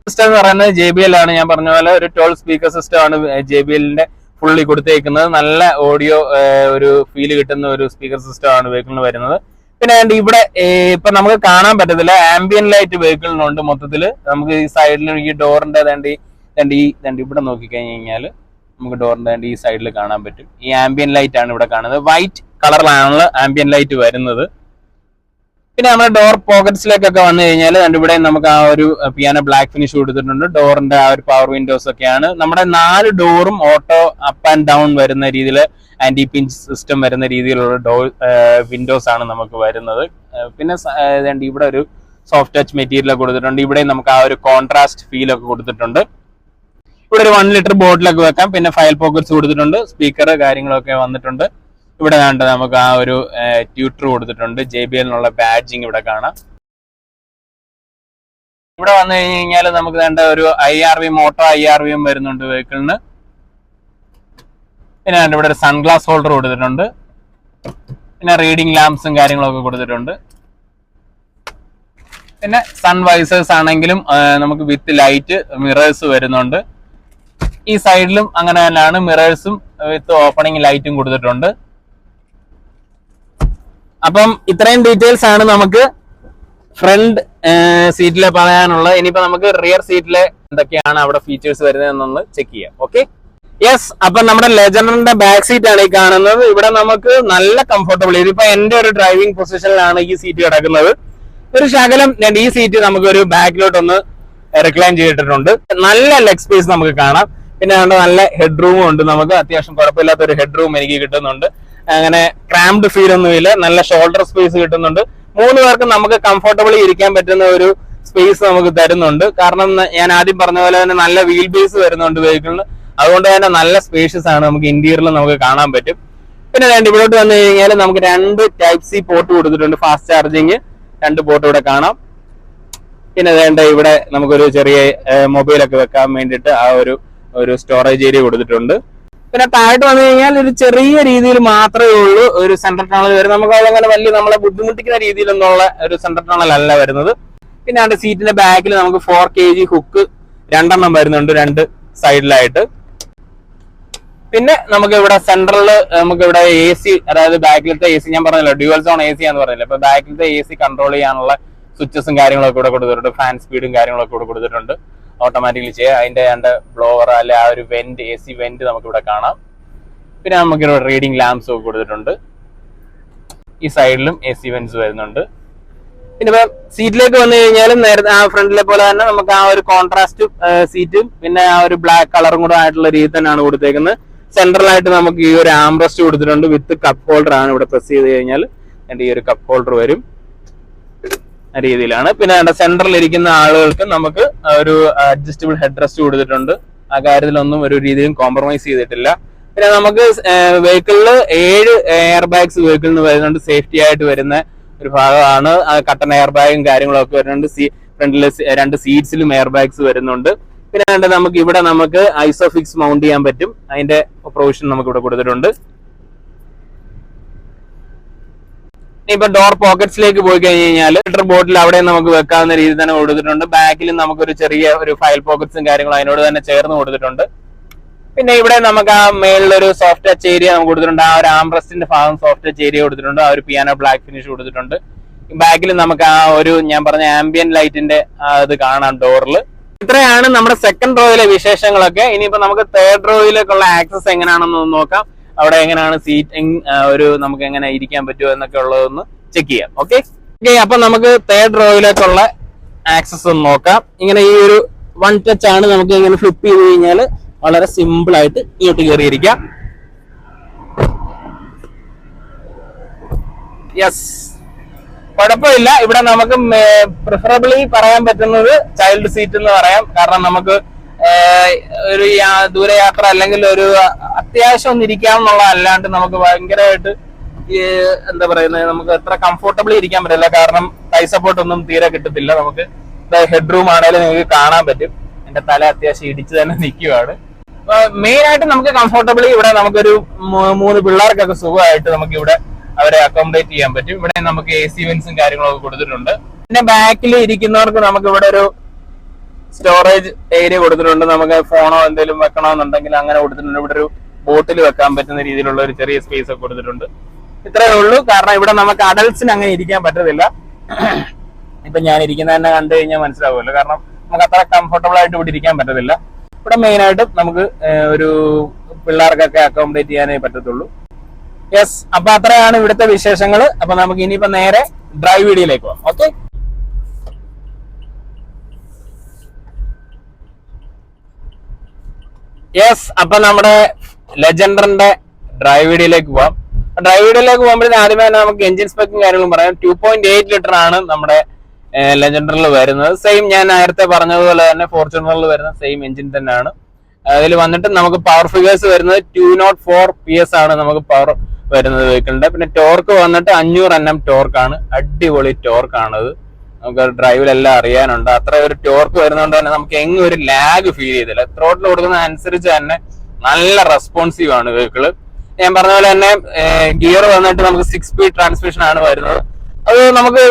സിസ്റ്റം എന്ന് പറയുന്നത് JBL ആണ്. ഞാൻ പറഞ്ഞ പോലെ ഒരു 12 സ്പീക്കർ സിസ്റ്റം ആണ് JBLന്റെ ഫുള്ളി കൊടുത്തേക്കുന്നത്. നല്ല ഓഡിയോ ഒരു ഫീല് കിട്ടുന്ന ഒരു സ്പീക്കർ സിസ്റ്റം ആണ് വെഹിക്കിളിന് വരുന്നത്. പിന്നെ ഇവിടെ ഇപ്പൊ നമുക്ക് കാണാൻ പറ്റത്തില്ല, ആംബിയൻ ലൈറ്റ് വെഹിക്കിളിനുണ്ട് മൊത്തത്തില്. നമുക്ക് ഈ സൈഡിൽ ഈ ഡോറിന്റെ ഇവിടെ നോക്കിക്കഴിഞ്ഞ് കഴിഞ്ഞാൽ നമുക്ക് ഡോറിന്റെ ഈ സൈഡിൽ കാണാൻ പറ്റും. ഈ ആംബിയൻ ലൈറ്റ് ആണ് ഇവിടെ കാണുന്നത്. വൈറ്റ് കളറിലാണ് ആംബിയൻ ലൈറ്റ് വരുന്നത്. പിന്നെ നമ്മുടെ ഡോർ പോക്കറ്റ്സിലേക്കൊക്കെ വന്നു കഴിഞ്ഞാൽ ഇവിടെ നമുക്ക് ആ ഒരു പിയാനോ ബ്ലാക്ക് ഫിനിഷ് കൊടുത്തിട്ടുണ്ട്. ഡോറിന്റെ ആ ഒരു പവർ വിൻഡോസ് ഒക്കെയാണ്. നമ്മുടെ 4 ഡോറും ഓട്ടോ അപ്പ് ആൻഡ് ഡൗൺ വരുന്ന രീതിയിൽ ആന്റി പിഞ്ച് സിസ്റ്റം വരുന്ന രീതിയിലുള്ള ഡോർ വിൻഡോസ് ആണ് നമുക്ക് വരുന്നത്. പിന്നെ ഇവിടെ ഒരു സോഫ്റ്റ് ടച്ച് മെറ്റീരിയൽ കൊടുത്തിട്ടുണ്ട്. ഇവിടെ നമുക്ക് ആ ഒരു കോൺട്രാസ്റ്റ് ഫീൽ ഒക്കെ കൊടുത്തിട്ടുണ്ട്. ഇവിടെ ഒരു 1 ലിറ്റർ ബോട്ടിലൊക്കെ വെക്കാം. പിന്നെ ഫയൽ പോക്കറ്റ്സ് കൊടുത്തിട്ടുണ്ട്. സ്പീക്കർ കാര്യങ്ങളൊക്കെ വന്നിട്ടുണ്ട്. ഇവിടെ നമുക്ക് ആ ഒരു ട്യൂട്ടർ കൊടുത്തിട്ടുണ്ട്. JBL ബാഡ്ജിങ് ഇവിടെ കാണാം. ഇവിടെ വന്നു കഴിഞ്ഞാൽ നമുക്ക് ഒരു മോട്ടോ IRVM വരുന്നുണ്ട് വെഹിക്കിളിന്. പിന്നെ ഇവിടെ ഒരു സൺഗ്ലാസ് ഹോൾഡർ കൊടുത്തിട്ടുണ്ട്. പിന്നെ റീഡിംഗ് ലാംപ്സും കാര്യങ്ങളൊക്കെ കൊടുത്തിട്ടുണ്ട്. പിന്നെ സൺ വൈസേഴ്സ് ആണെങ്കിലും നമുക്ക് വിത്ത് ലൈറ്റ് മിറേഴ്സ് വരുന്നുണ്ട്. ഈ സൈഡിലും അങ്ങനെ തന്നെയാണ്, മിറേഴ്സും വിത്ത് ഓപ്പണിംഗ് ലൈറ്റും കൊടുത്തിട്ടുണ്ട്. അപ്പം ഇത്രയും ഡീറ്റെയിൽസ് ആണ് നമുക്ക് ഫ്രണ്ട് സീറ്റിലെ പറയാനുള്ളത്. ഇനിയിപ്പോ നമുക്ക് റിയർ സീറ്റിലെ എന്തൊക്കെയാണ് അവിടെ ഫീച്ചേഴ്സ് വരുന്നതെന്നൊന്ന് ചെക്ക് ചെയ്യാം. Okay, yes. അപ്പൊ നമ്മുടെ ലെജൻഡറിന്റെ ബാക്ക് സീറ്റ് ആണ് ഈ കാണുന്നത്. ഇവിടെ നമുക്ക് നല്ല കംഫർട്ടബിൾ. ഇതിപ്പോ എന്റെ ഒരു ഡ്രൈവിംഗ് പൊസിഷനിലാണ് ഈ സീറ്റ് കിടക്കുന്നത്. ഒരു ശകലം ഈ സീറ്റ് നമുക്ക് ഒരു ബാക്കിലോട്ടൊന്ന് റിക്ലൈൻ ചെയ്തിട്ടുണ്ട്. നല്ല ലെഗ് സ്പേസ് നമുക്ക് കാണാം. പിന്നെ നല്ല ഹെഡ് റൂമും ഉണ്ട്. നമുക്ക് അത്യാവശ്യം കുഴപ്പമില്ലാത്ത ഒരു ഹെഡ് റൂം എനിക്ക് കിട്ടുന്നുണ്ട്. അങ്ങനെ ക്രാംഡ് ഫീൽ ഒന്നുമില്ല. നല്ല ഷോൾഡർ സ്പേസ് കിട്ടുന്നുണ്ട്. 3 പേർക്ക് നമുക്ക് കംഫർട്ടബിളി ഇരിക്കാൻ പറ്റുന്ന ഒരു സ്പേസ് നമുക്ക് തരുന്നുണ്ട്. കാരണം ഞാൻ ആദ്യം പറഞ്ഞ പോലെ തന്നെ നല്ല വീൽ ബേസ് വരുന്നുണ്ട് വെഹിക്കിളിന്. അതുകൊണ്ട് തന്നെ നല്ല സ്പേഷ്യസ് ആണ്. നമുക്ക് ഇന്റീരിയറിൽ നമുക്ക് കാണാൻ പറ്റും. പിന്നെ ഇവിടോട്ട് വന്നു കഴിഞ്ഞാൽ നമുക്ക് 2 Type-C പോർട്ട് കൊടുത്തിട്ടുണ്ട്. ഫാസ്റ്റ് ചാർജിങ് 2 പോർട്ട് ഇവിടെ കാണാം. പിന്നെ ഇവിടെ നമുക്കൊരു ചെറിയ മൊബൈലൊക്കെ വെക്കാൻ വേണ്ടിയിട്ട് ആ ഒരു സ്റ്റോറേജ് ഏരിയ കൊടുത്തിട്ടുണ്ട്. പിന്നെ താഴോട്ട് വന്നു കഴിഞ്ഞാൽ ഒരു ചെറിയ രീതിയിൽ മാത്രമേ ഉള്ളൂ ഒരു സെൻട്രൽ ടണൽ വരും. നമുക്ക് അതങ്ങനെ വലിയ നമ്മളെ ബുദ്ധിമുട്ടിക്കുന്ന രീതിയിലൊന്നുള്ള ഒരു സെൻട്രൽ ടണൽ അല്ല വരുന്നത്. പിന്നെ സീറ്റിന്റെ ബാക്കിൽ നമുക്ക് 4 kg ഹുക്ക് 2 വരുന്നുണ്ട് 2 സൈഡിലായിട്ട്. പിന്നെ നമുക്ക് ഇവിടെ സെൻട്രലിൽ നമുക്ക് ഇവിടെ AC, അതായത് ബാക്കിലത്തെ AC ഞാൻ പറഞ്ഞല്ലോ ഡ്യുവൽ സോൺ AC എന്ന് പറഞ്ഞില്ല. അപ്പൊ ബാക്കിലത്തെ AC കൺട്രോൾ ചെയ്യാനുള്ള സ്വിച്ചസും കാര്യങ്ങളൊക്കെ ഇവിടെ കൊടുത്തിട്ടുണ്ട്. ഫാൻ സ്പീഡും കാര്യങ്ങളൊക്കെ ഇവിടെ കൊടുത്തിട്ടുണ്ട്. ഓട്ടോമാറ്റിക്കലി ചെയ്യാം. അതിന്റെ ബ്ലോവർ അല്ലെ ആ ഒരു വെന്റ് AC വെന്റ് നമുക്ക് ഇവിടെ കാണാം. പിന്നെ നമുക്ക് ഇവിടെ റീഡിംഗ് ലാംപ്സ് ഒക്കെ കൊടുത്തിട്ടുണ്ട്. ഈ സൈഡിലും AC വെന്റ്സ് വരുന്നുണ്ട്. പിന്നെ ഇപ്പൊ സീറ്റിലേക്ക് വന്നു കഴിഞ്ഞാലും നേരത്തെ ആ ഫ്രണ്ടിലെ പോലെ തന്നെ നമുക്ക് ആ ഒരു കോൺട്രാസ്റ്റ് സീറ്റും പിന്നെ ആ ഒരു ബ്ലാക്ക് കളറും കൂടെ ആയിട്ടുള്ള രീതി തന്നെയാണ് കൊടുത്തേക്കുന്നത്. സെൻട്രലായിട്ട് നമുക്ക് ഈ ഒരു ആംബ്രസ്റ്റ് കൊടുത്തിട്ടുണ്ട്. വിത്ത് കപ്പ് ഹോൾഡർ ആണ്. ഇവിടെ പ്രസ് ചെയ്ത് കഴിഞ്ഞാൽ ഈ ഒരു കപ്പ് ഹോൾഡർ വരും രീതിയിലാണ്. പിന്നെ സെന്ററിൽ ഇരിക്കുന്ന ആളുകൾക്ക് നമുക്ക് ഒരു അഡ്ജസ്റ്റബിൾ ഹെഡ് റെസ്റ്റ് കൊടുത്തിട്ടുണ്ട്. ആ കാര്യത്തിലൊന്നും ഒരു രീതിയിലും കോംപ്രമൈസ് ചെയ്തിട്ടില്ല. പിന്നെ നമുക്ക് വെഹിക്കിളിൽ 7 എയർ ബാഗ്സ് വെഹിക്കിളിന് വരുന്നുണ്ട്. സേഫ്റ്റി ആയിട്ട് വരുന്ന ഒരു ഭാഗമാണ്. കട്ടൺ എയർ ബാഗും കാര്യങ്ങളൊക്കെ വരുന്നുണ്ട്. ഫ്രണ്ടില് 2 സീറ്റ്സിലും എയർ ബാഗ്സ് വരുന്നുണ്ട്. പിന്നെ നമുക്ക് ഇവിടെ നമുക്ക് ഐസോഫിക്സ് മൗണ്ട് ചെയ്യാൻ പറ്റും. അതിന്റെ പ്രൊവിഷൻ നമുക്ക് ഇവിടെ കൊടുത്തിട്ടുണ്ട്. ഇപ്പൊ ഡോർ പോക്കറ്റ്സിലേക്ക് പോയി കഴിഞ്ഞ് കഴിഞ്ഞാൽ ലിറ്റർ ബോട്ടിൽ അവിടെ നമുക്ക് വെക്കാവുന്ന രീതി തന്നെ കൊടുത്തിട്ടുണ്ട്. ബാക്കിൽ നമുക്കൊരു ചെറിയ ഒരു ഫയൽ പോക്കറ്റ്സും കാര്യങ്ങളും അതിനോട് തന്നെ ചേർന്ന് കൊടുത്തിട്ടുണ്ട്. പിന്നെ ഇവിടെ നമുക്ക് ആ മേളിലൊരു സോഫ്റ്റ് ടച്ച് ഏരിയ നമുക്ക് കൊടുത്തിട്ടുണ്ട്. ആ ഒരു ആംബ്രസ്റ്റിന്റെ ഭാഗം സോഫ്റ്റ് ടച്ച് ഏരിയ കൊടുത്തിട്ടുണ്ട്. ആ ഒരു പിയാനോ ബ്ലാക്ക് ഫിനിഷ് കൊടുത്തിട്ടുണ്ട്. ബാക്കിൽ നമുക്ക് ആ ഒരു ഞാൻ പറഞ്ഞ ആംബിയൻ ലൈറ്റിന്റെ ഇത് കാണാം ഡോറിൽ. ഇത്രയാണ് നമ്മുടെ സെക്കൻഡ് റോയിലെ വിശേഷങ്ങളൊക്കെ. ഇനിയിപ്പോ നമുക്ക് തേർഡ് റോയിലേക്കുള്ള ആക്സസ് എങ്ങനെയാണെന്ന് നോക്കാം. അവിടെ എങ്ങനെയാണ് സീറ്റിംഗ് നമുക്ക് എങ്ങനെ ഇരിക്കാൻ പറ്റുമോ എന്നൊക്കെ ഉള്ളതൊന്ന് ചെക്ക് ചെയ്യാം. ഓക്കെ. അപ്പൊ നമുക്ക് തേർഡ് റോയിലേക്കുള്ള ആക്സസ് ഒന്ന് നോക്കാം. ഇങ്ങനെ ഈ ഒരു 1 ടച്ച് ആണ്. നമുക്ക് ഇങ്ങനെ ഫ്ലിപ്പ് ചെയ്ത് കഴിഞ്ഞാൽ വളരെ സിമ്പിൾ ആയിട്ട് ഇങ്ങോട്ട് കയറിയിരിക്കാം. യെസ്, കുഴപ്പമില്ല. ഇവിടെ നമുക്ക് പ്രിഫറബിളി പറയാൻ പറ്റുന്നത് ചൈൽഡ് സീറ്റ് എന്ന് പറയാം. കാരണം നമുക്ക് ഒരു ദൂരയാത്ര അല്ലെങ്കിൽ ഒരു അത്യാവശ്യം ഒന്ന് ഇരിക്കാമെന്നുള്ള അല്ലാണ്ട് നമുക്ക് ഭയങ്കരമായിട്ട് എന്താ പറയുന്നത് നമുക്ക് അത്ര കംഫോർട്ടബിളി ഇരിക്കാൻ പറ്റില്ല. കാരണം തൈ സപ്പോർട്ട് ഒന്നും തീരെ കിട്ടത്തില്ല. നമുക്ക് ഹെഡ് റൂം ആണെങ്കിലും നിങ്ങൾക്ക് കാണാൻ പറ്റും. എന്റെ തല അത്യാവശ്യം ഇടിച്ച് തന്നെ നിൽക്കുവാണ്. മെയിൻ ആയിട്ട് നമുക്ക് കംഫോർട്ടബിളി ഇവിടെ നമുക്കൊരു 3 പിള്ളേർക്കൊക്കെ സുഖമായിട്ട് നമുക്ക് ഇവിടെ അവരെ അക്കോമഡേറ്റ് ചെയ്യാൻ പറ്റും. ഇവിടെ നമുക്ക് AC വെന്റ്സും കാര്യങ്ങളൊക്കെ കൊടുത്തിട്ടുണ്ട്. പിന്നെ ബാക്കിൽ ഇരിക്കുന്നവർക്ക് നമുക്ക് ഇവിടെ ഒരു സ്റ്റോറേജ് ഏരിയ കൊടുത്തിട്ടുണ്ട്. നമുക്ക് ഫോണോ എന്തെങ്കിലും വെക്കണമെന്നുണ്ടെങ്കിൽ അങ്ങനെ കൊടുത്തിട്ടുണ്ട്. ഇവിടെ ഒരു ബോട്ടിൽ വെക്കാൻ പറ്റുന്ന രീതിയിലുള്ള ഒരു ചെറിയ സ്പേസ് ഒക്കെ കൊടുത്തിട്ടുണ്ട്. ഇത്രയേ ഉള്ളൂ. കാരണം ഇവിടെ നമുക്ക് അഡൽട്സിന് അങ്ങനെ ഇരിക്കാൻ പറ്റത്തില്ല. ഇപ്പൊ ഞാൻ ഇരിക്കുന്ന തന്നെ കണ്ടു കഴിഞ്ഞാൽ മനസ്സിലാവുമല്ലോ. കാരണം നമുക്ക് അത്ര കംഫർട്ടബിൾ ആയിട്ട് ഇവിടെ ഇരിക്കാൻ പറ്റത്തില്ല. ഇവിടെ മെയിൻ ആയിട്ട് നമുക്ക് ഒരു പിള്ളേർക്കൊക്കെ അക്കോമഡേറ്റ് ചെയ്യാനേ പറ്റത്തുള്ളൂ. യെസ്, അപ്പൊ അത്രയാണ് ഇവിടുത്തെ വിശേഷങ്ങൾ. അപ്പൊ നമുക്ക് ഇനിയിപ്പോ നേരെ ഡ്രൈവ് വീഡിയോയിലേക്ക് പോകാം. ഓക്കെ. യെസ്, അപ്പൊ നമ്മുടെ ലെജൻഡറിന്റെ ഡ്രൈവ് വീഡിയോയിലേക്ക് പോവാം. ഡ്രൈവ് വീഡിയോയിലേക്ക് പോകുമ്പോഴേ ആദ്യമേ തന്നെ നമുക്ക് എഞ്ചിൻ സ്പെക്കും കാര്യങ്ങളും പറയാം. 2.8 ലിറ്റർ ആണ് നമ്മുടെ ലെജൻഡറിൽ വരുന്നത്. സെയിം ഞാൻ നേരത്തെ പറഞ്ഞതുപോലെ തന്നെ ഫോർച്യൂണറിൽ വരുന്ന സെയിം എഞ്ചിൻ തന്നെയാണ്. അതിൽ വന്നിട്ട് നമുക്ക് പവർ ഫിഗേഴ്സ് വരുന്നത് 204 PS ആണ് നമുക്ക് പവർ വരുന്നത് വെഹിക്കിളിന്റെ. പിന്നെ ടോർക്ക് വന്നിട്ട് 500 Nm ടോർക്കാണ്. അടിപൊളി ടോർക്കാണത്. നമുക്ക് ഡ്രൈവിലെല്ലാം അറിയാനുണ്ട്. അത്ര ഒരു ടോർക്ക് വരുന്നതുകൊണ്ട് തന്നെ നമുക്ക് എങ്ങും ഒരു ലാഗ് ഫീൽ ചെയ്തില്ല. ത്രോട്ടിൽ കൊടുക്കുന്ന അനുസരിച്ച് തന്നെ നല്ല റെസ്പോൺസീവ് ആണ് വെഹിക്കിള്. ഞാൻ പറഞ്ഞ പോലെ തന്നെ ഗിയർ വന്നിട്ട് നമുക്ക് 6 സ്പീഡ് ട്രാൻസ്മിഷൻ ആണ് വരുന്നത്. അത് നമുക്ക്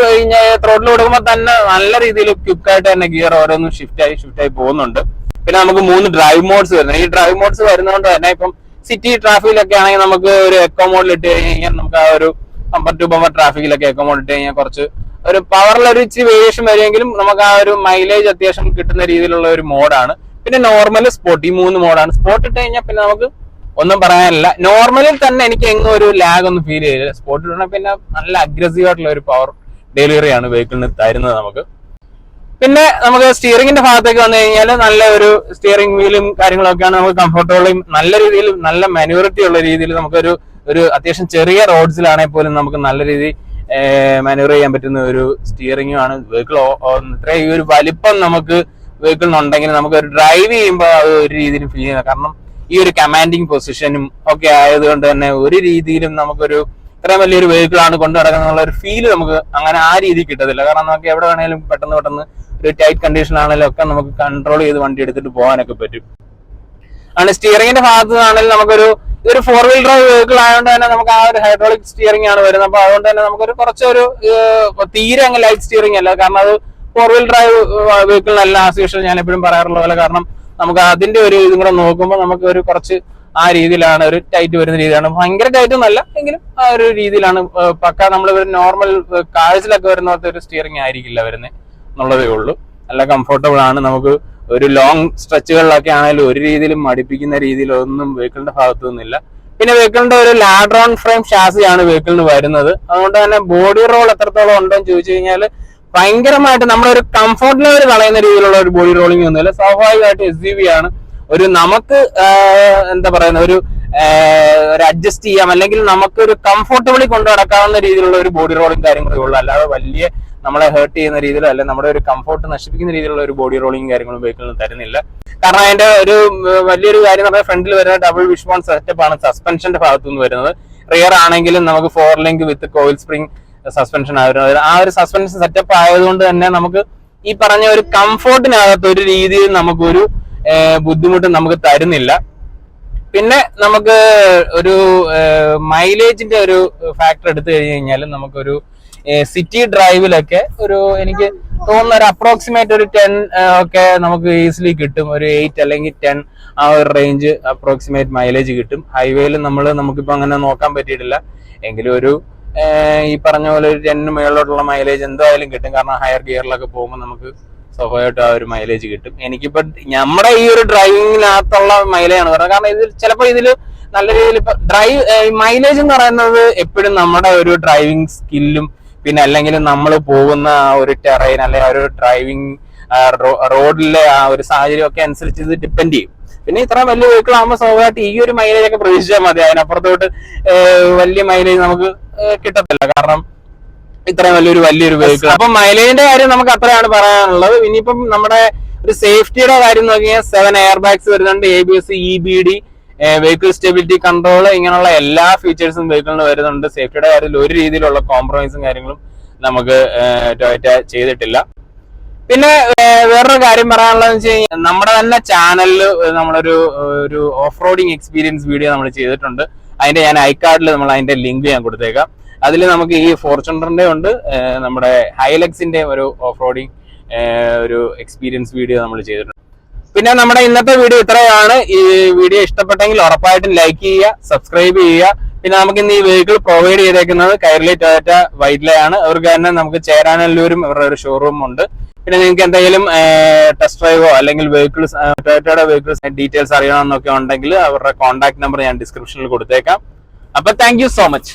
ത്രോട്ടിൽ കൊടുക്കുമ്പോൾ തന്നെ നല്ല രീതിയിൽ ക്വിക്കായിട്ട് തന്നെ ഗിയർ ഓരോന്നും ഷിഫ്റ്റ് ആയി പോകുന്നുണ്ട്. പിന്നെ നമുക്ക് 3 ഡ്രൈവ് മോഡ്സ് വരുന്നത്. ഈ ഡ്രൈവ് മോഡ്സ് വരുന്നതുകൊണ്ട് തന്നെ ഇപ്പം സിറ്റി ട്രാഫിക്കിലൊക്കെ ആണെങ്കിൽ നമുക്ക് ഒരു എക്കോ മോഡിൽ ഇട്ട് കഴിഞ്ഞാൽ നമുക്ക് ആ ഒരു ബമ്പർ ടു ബമ്പർ ട്രാഫിക്കിലൊക്കെ എക്കോ മോഡ് ഇട്ട് കഴിഞ്ഞാൽ കുറച്ച് ഒരു പവറിൽ ഒരു ഇച്ചിരി വേരിയേഷൻ വരുമെങ്കിലും നമുക്ക് ആ ഒരു മൈലേജ് അത്യാവശ്യം കിട്ടുന്ന രീതിയിലുള്ള ഒരു മോഡാണ്. പിന്നെ നോർമൽ, സ്പോർട്ട്, ഈ 3 മോഡാണ്. സ്പോർട്ട് ഇട്ട് കഴിഞ്ഞാൽ പിന്നെ നമുക്ക് ഒന്നും പറയാനില്ല. നോർമലിൽ തന്നെ എനിക്ക് എങ്ങും ഒരു ലാഗ് ഒന്നും ഫീൽ ചെയ്തില്ല. സ്പോർട്ട് ഇടണം പിന്നെ നല്ല അഗ്രസീവ് ആയിട്ടുള്ള ഒരു പവർ ഡെലിവറി ആണ് വെഹിക്കിളിന് തരുന്നത് നമുക്ക്. പിന്നെ നമുക്ക് സ്റ്റിയറിംഗിന്റെ ഭാഗത്തേക്ക് വന്നു കഴിഞ്ഞാൽ നല്ല ഒരു സ്റ്റിയറിംഗ് വീലും കാര്യങ്ങളൊക്കെയാണ് നമുക്ക് കംഫർട്ടബിളും നല്ല രീതിയിൽ നല്ല മാനുവറിറ്റി ഉള്ള രീതിയിൽ നമുക്കൊരു അത്യാവശ്യം ചെറിയ റോഡ്സിലാണെങ്കിൽ പോലും നമുക്ക് നല്ല രീതിയിൽ മാനുവർ ചെയ്യാൻ പറ്റുന്ന ഒരു സ്റ്റിയറിംഗും ആണ് വെഹിക്കിൾ. ഇത്രയും ഈ ഒരു വലിപ്പം നമുക്ക് വെഹിക്കിളിനുണ്ടെങ്കിൽ നമുക്ക് ഒരു ഡ്രൈവ് ചെയ്യുമ്പോൾ അത് ഒരു രീതിയിലും ഫീൽ ചെയ്യുന്നത്. കാരണം ഈ ഒരു കമാൻഡിങ് പൊസിഷനും ഒക്കെ ആയതുകൊണ്ട് തന്നെ ഒരു രീതിയിലും നമുക്കൊരു ഇത്രയും വലിയൊരു വെഹിക്കിൾ ആണ് കൊണ്ടു നടക്കുന്ന ഒരു ഫീല് നമുക്ക് അങ്ങനെ ആ രീതി കിട്ടത്തില്ല. കാരണം നമുക്ക് എവിടെ വേണേലും പെട്ടെന്ന് ഒരു ടൈറ്റ് കണ്ടീഷൻ ആണെങ്കിലും ഒക്കെ നമുക്ക് കൺട്രോൾ ചെയ്ത് വണ്ടി എടുത്തിട്ട് പോകാനൊക്കെ പറ്റും. ആണ് സ്റ്റിയറിംഗിന്റെ ഭാഗത്ത് നിന്നാണെങ്കിലും നമുക്കൊരു 4-wheel ഡ്രൈവ് വെഹിക്കിൾ ആയതുകൊണ്ട് തന്നെ നമുക്ക് ആ ഒരു ഹൈഡ്രോളിക് സ്റ്റിയറിംഗ് ആണ് വരുന്നത്. അപ്പൊ അതുകൊണ്ട് തന്നെ നമുക്കൊരു കുറച്ചൊരു തീരെ അങ്ങ് ലൈറ്റ് സ്റ്റിയറിംഗ് അല്ല. കാരണം അത് 4-wheel ഡ്രൈവ് വെഹിക്കിളിനല്ല ആസ് യൂഷ്വൽ ഞാൻ എപ്പോഴും പറയാറുള്ള പോലെ. കാരണം നമുക്ക് അതിന്റെ ഒരു ഇതും കൂടെ നോക്കുമ്പോൾ നമുക്ക് ഒരു കുറച്ച് ആ രീതിയിലാണ് ഒരു ടൈറ്റ് വരുന്ന രീതിയാണ്. ഭയങ്കര ടൈറ്റ് ഒന്നല്ല എങ്കിലും ആ ഒരു രീതിയിലാണ് പക്ക നമ്മൾ ഒരു നോർമൽ കാഴ്ചയിലൊക്കെ വരുന്ന ഒരു സ്റ്റിയറിംഗ് ആയിരിക്കില്ല വരുന്നത് എന്നുള്ളതേ ഉള്ളൂ. നല്ല കംഫർട്ടബിൾ ആണ്. നമുക്ക് ഒരു ലോങ് സ്ട്രെച്ചുകളിലൊക്കെ ആണെങ്കിലും ഒരു രീതിയിലും മടിപ്പിക്കുന്ന രീതിയിലൊന്നും വെഹിക്കിളിന്റെ ഭാഗത്തു നിന്നില്ല. പിന്നെ വെഹിക്കിളിന്റെ ഒരു ലാഡ്രോൺ ഫ്രെയിം ഷാസിയാണ് വെഹിക്കിളിന് വരുന്നത്. അതുകൊണ്ട് തന്നെ ബോഡി റോൾ എത്രത്തോളം ഉണ്ടെന്ന് ചോദിച്ചു കഴിഞ്ഞാൽ ഭയങ്കരമായിട്ട് നമ്മുടെ ഒരു കംഫർട്ട് ലെവൽ കളയുന്ന രീതിയിലുള്ള ഒരു ബോഡി റോളിംഗ് ഒന്നുമില്ല. സ്വാഭാവികമായിട്ട് SUV ആണ്. ഒരു നമുക്ക് എന്താ പറയുന്ന ഒരു അഡ്ജസ്റ്റ് ചെയ്യാം അല്ലെങ്കിൽ നമുക്ക് ഒരു കംഫർട്ടബിളി കൊണ്ടു നടക്കാവുന്ന രീതിയിലുള്ള ഒരു ബോഡി റോളിംഗ് കാര്യങ്ങളേ ഉള്ളൂ. അല്ലാതെ വലിയ നമ്മളെ ഹേർട്ട് ചെയ്യുന്ന രീതിയിലോ അല്ലെങ്കിൽ നമ്മുടെ ഒരു കംഫർട്ട് നശിപ്പിക്കുന്ന രീതിയിലുള്ള ഒരു ബോഡി റോളിംഗ് കാര്യങ്ങളും വെഹിക്കിളിന് തരുന്നില്ല. കാരണം അതിന്റെ ഒരു വലിയൊരു കാര്യം എന്ന് പറഞ്ഞാൽ ഫ്രണ്ടിൽ വരുന്ന ഡബിൾ വിഷ്ബോൺ സെറ്റപ്പ് ആണ് സസ്പെൻഷന്റെ ഭാഗത്തുനിന്ന് വരുന്നത്. റിയർ ആണെങ്കിലും നമുക്ക് 4 ലിങ്ക് വിത്ത് കോയിൽ സ്പ്രിംഗ് സസ്പെൻഷൻ ആയിരുന്നു. ആ ഒരു സസ്പെൻഷൻ സെറ്റപ്പ് ആയതുകൊണ്ട് തന്നെ നമുക്ക് ഈ പറഞ്ഞ ഒരു കംഫോർട്ടിനകത്ത് ഒരു രീതിയിൽ നമുക്കൊരു ബുദ്ധിമുട്ട് നമുക്ക് തരുന്നില്ല. പിന്നെ നമുക്ക് ഒരു മൈലേജിന്റെ ഒരു ഫാക്ടർ എടുത്തു കഴിഞ്ഞാൽ നമുക്കൊരു സിറ്റി ഡ്രൈവിലൊക്കെ ഒരു എനിക്ക് തോന്നുന്ന ഒരു അപ്രോക്സിമേറ്റ് ഒരു 10 ഒക്കെ നമുക്ക് ഈസിലി കിട്ടും. ഒരു 8 അല്ലെങ്കിൽ 10 ആ ഒരു റേഞ്ച് അപ്രോക്സിമേറ്റ് മൈലേജ് കിട്ടും. ഹൈവേയിൽ നമുക്കിപ്പോ അങ്ങനെ നോക്കാൻ പറ്റിയിട്ടില്ല എങ്കിലും ഒരു ഈ പറഞ്ഞ പോലെ ഒരു 10 മേളിലോട്ടുള്ള മൈലേജ് എന്തായാലും കിട്ടും. കാരണം ഹയർ ഗിയറിലൊക്കെ പോകുമ്പോൾ നമുക്ക് സ്വാഭാവികമായിട്ടും ആ ഒരു മൈലേജ് കിട്ടും. എനിക്കിപ്പോ നമ്മുടെ ഈ ഒരു ഡ്രൈവിങ്ങിനകത്തുള്ള മൈലേജാണ് പറയുന്നത്. കാരണം ഇതിൽ ചിലപ്പോൾ ഇതിൽ നല്ല രീതിയിൽ ഇപ്പൊ മൈലേജ് എന്ന് പറയുന്നത് എപ്പോഴും നമ്മുടെ ഒരു ഡ്രൈവിംഗ് സ്കില്ലും പിന്നെ അല്ലെങ്കിൽ നമ്മൾ പോകുന്ന ആ ഒരു ടെറൈൻ അല്ലെങ്കിൽ ആ ഒരു ഡ്രൈവിംഗ് റോഡിലെ ആ ഒരു സാഹചര്യം ഒക്കെ അനുസരിച്ച് ഇത് ഡിപ്പെൻഡ് ചെയ്യും. പിന്നെ ഇത്ര വലിയ വെഹിക്കിൾ ആകുമ്പോൾ സ്വാഭാവികമായിട്ട് ഈ ഒരു മൈലേജ് ഒക്കെ പ്രതീക്ഷിച്ചാൽ മതി. അതിനപ്പുറത്തോട്ട് വലിയ മൈലേജ് നമുക്ക് കിട്ടത്തില്ല. കാരണം ഇത്രയും വലിയൊരു വെഹിക്കിൾ. അപ്പൊ മൈലേജിന്റെ കാര്യം നമുക്ക് അത്രയാണ് പറയാനുള്ളത്. ഇനിയിപ്പം നമ്മുടെ ഒരു സേഫ്റ്റിയുടെ കാര്യം നോക്കിയാൽ 7 എയർ ബാഗ്സ് വരുന്നുണ്ട്. ABS, EBD, vehicle stability control, ഇങ്ങനെയുള്ള എല്ലാ ഫീച്ചേഴ്സും വെഹിക്കിളിന് വരുന്നുണ്ട്. സേഫ്റ്റിയുടെ കാര്യത്തിൽ ഒരു രീതിയിലുള്ള കോംപ്രമൈസും കാര്യങ്ങളും നമുക്ക് ടൊയോറ്റ ചെയ്തിട്ടില്ല. പിന്നെ വേറൊരു കാര്യം പറയാനുള്ളതെന്ന് വെച്ച് കഴിഞ്ഞാൽ നമ്മുടെ തന്നെ ചാനലിൽ നമ്മളൊരു ഓഫ് റോഡിങ് എക്സ്പീരിയൻസ് വീഡിയോ നമ്മൾ ചെയ്തിട്ടുണ്ട്. അതിന്റെ ഞാൻ ഐകാർഡിൽ നമ്മൾ അതിന്റെ ലിങ്ക് ഞാൻ കൊടുത്തേക്കാം. അതിൽ നമുക്ക് ഈ ഫോർച്യൂണറിന്റെ ഉണ്ട്, നമ്മുടെ ഹൈലക്സിന്റെ ഒരു ഓഫ് റോഡിങ് ഒരു എക്സ്പീരിയൻസ് വീഡിയോ നമ്മൾ ചെയ്തിട്ടുണ്ട്. പിന്നെ നമ്മുടെ ഇന്നത്തെ വീഡിയോ ഇത്രയാണ്. ഈ വീഡിയോ ഇഷ്ടപ്പെട്ടെങ്കിൽ ഉറപ്പായിട്ടും ലൈക്ക് ചെയ്യുക, സബ്സ്ക്രൈബ് ചെയ്യുക. പിന്നെ നമുക്ക് ഇന്ന് ഈ വെഹിക്കിൾ പ്രൊവൈഡ് ചെയ്തേക്കുന്നത് കൈരളി ടൊയോറ്റ വൈറ്റ്ലയാണ്. അവർക്ക് തന്നെ നമുക്ക് ചേരാനല്ലൂരും അവരുടെ ഒരു ഷോറൂം ഉണ്ട്. പിന്നെ നിങ്ങൾക്ക് എന്തെങ്കിലും ടെസ്റ്റ് ഡ്രൈവോ അല്ലെങ്കിൽ വെഹിക്കിൾസ് ടൊയോറ്റയുടെ വെഹിക്കിൾസ് ഡീറ്റെയിൽസ് അറിയണമെന്നൊക്കെ ഉണ്ടെങ്കിൽ അവരുടെ കോൺടാക്ട് നമ്പർ ഞാൻ ഡിസ്ക്രിപ്ഷനിൽ കൊടുത്തേക്കാം. അപ്പൊ താങ്ക് യു സോ മച്ച്.